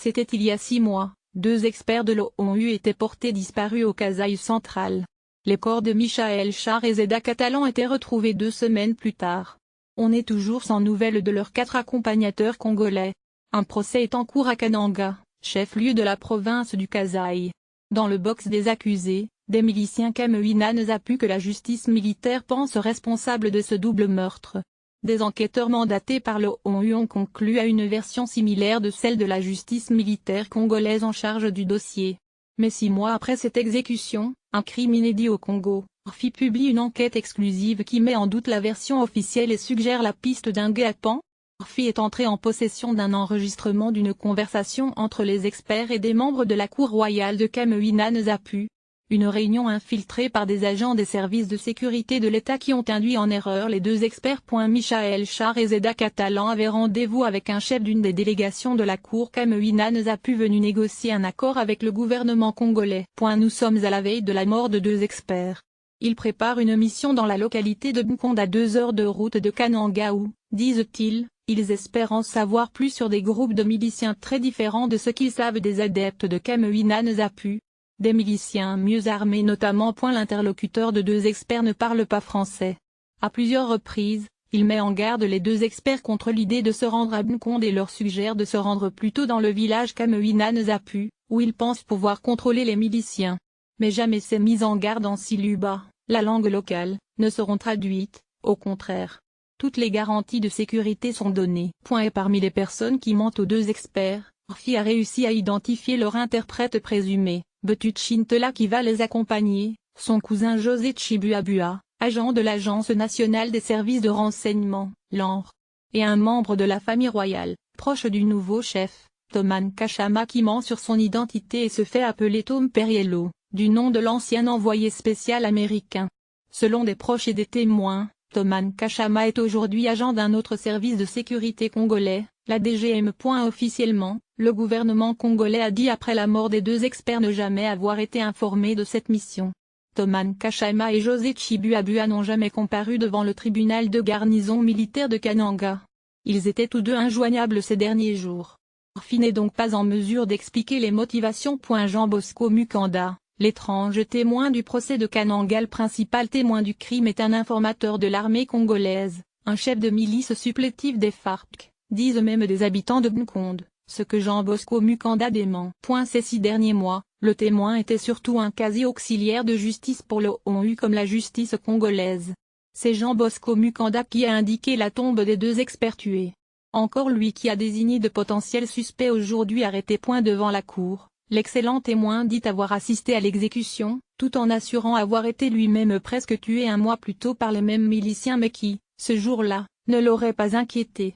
C'était il y a 6 mois, 2 experts de l'ONU étaient portés disparus au Kasaï central. Les corps de Michael Char et Zeda Catalan étaient retrouvés 2 semaines plus tard. On est toujours sans nouvelles de leurs 4 accompagnateurs congolais. Un procès est en cours à Kananga, chef-lieu de la province du Kasaï. Dans le box des accusés, des miliciens Kamwina Nsapu que la justice militaire pense responsables de ce double meurtre. Des enquêteurs mandatés par l'ONU ont conclu à une version similaire de celle de la justice militaire congolaise en charge du dossier. Mais 6 mois après cette exécution, un crime inédit au Congo, RFI publie une enquête exclusive qui met en doute la version officielle et suggère la piste d'un guet-apens. RFI est entré en possession d'un enregistrement d'une conversation entre les experts et des membres de la Cour royale de Kamwina Nsapu. Une réunion infiltrée par des agents des services de sécurité de l'État qui ont induit en erreur les 2 experts. Michael Char et Zeda Catalan avaient rendez-vous avec un chef d'une des délégations de la Cour Kamwina Nsapu venu négocier un accord avec le gouvernement congolais. Nous sommes à la veille de la mort de 2 experts. Ils préparent une mission dans la localité de Nkonde à 2 heures de route de Kananga où, disent-ils, ils espèrent en savoir plus sur des groupes de miliciens très différents de ce qu'ils savent des adeptes de Kamwina Nsapu. Des miliciens mieux armés notamment. L'interlocuteur de 2 experts ne parle pas français. À plusieurs reprises, il met en garde les 2 experts contre l'idée de se rendre à Nkonde et leur suggère de se rendre plutôt dans le village Kamwina Nsapu, où il pense pouvoir contrôler les miliciens. Mais jamais ces mises en garde en Siluba, la langue locale, ne seront traduites, au contraire. Toutes les garanties de sécurité sont données. Et parmi les personnes qui mentent aux 2 experts, RFI a réussi à identifier leur interprète présumé, Betut Chintela qui va les accompagner, son cousin José Chibuabua, agent de l'Agence nationale des services de renseignement, l'ANR, et un membre de la famille royale, proche du nouveau chef, Thomas Kachama qui ment sur son identité et se fait appeler Tom Perriello, du nom de l'ancien envoyé spécial américain. Selon des proches et des témoins, Thomas Kachama est aujourd'hui agent d'un autre service de sécurité congolais, la DGM. Officiellement, le gouvernement congolais a dit après la mort des 2 experts ne jamais avoir été informé de cette mission. Thomas Kachama et José Chibuabua n'ont jamais comparu devant le tribunal de garnison militaire de Kananga. Ils étaient tous 2 injoignables ces derniers jours. RFI n'est donc pas en mesure d'expliquer les motivations. Jean Bosco Mukanda, l'étrange témoin du procès de Kananga. Le principal témoin du crime est un informateur de l'armée congolaise, un chef de milice supplétif des FARC, disent même des habitants de Nkonde, ce que Jean Bosco Mukanda dément. Ces 6 derniers mois, le témoin était surtout un quasi-auxiliaire de justice pour l'ONU comme la justice congolaise. C'est Jean Bosco Mukanda qui a indiqué la tombe des 2 experts tués. Encore lui qui a désigné de potentiels suspects aujourd'hui arrêtés. Devant la cour, l'excellent témoin dit avoir assisté à l'exécution, tout en assurant avoir été lui-même presque tué 1 mois plus tôt par les mêmes miliciens mais qui, ce jour-là, ne l'aurait pas inquiété.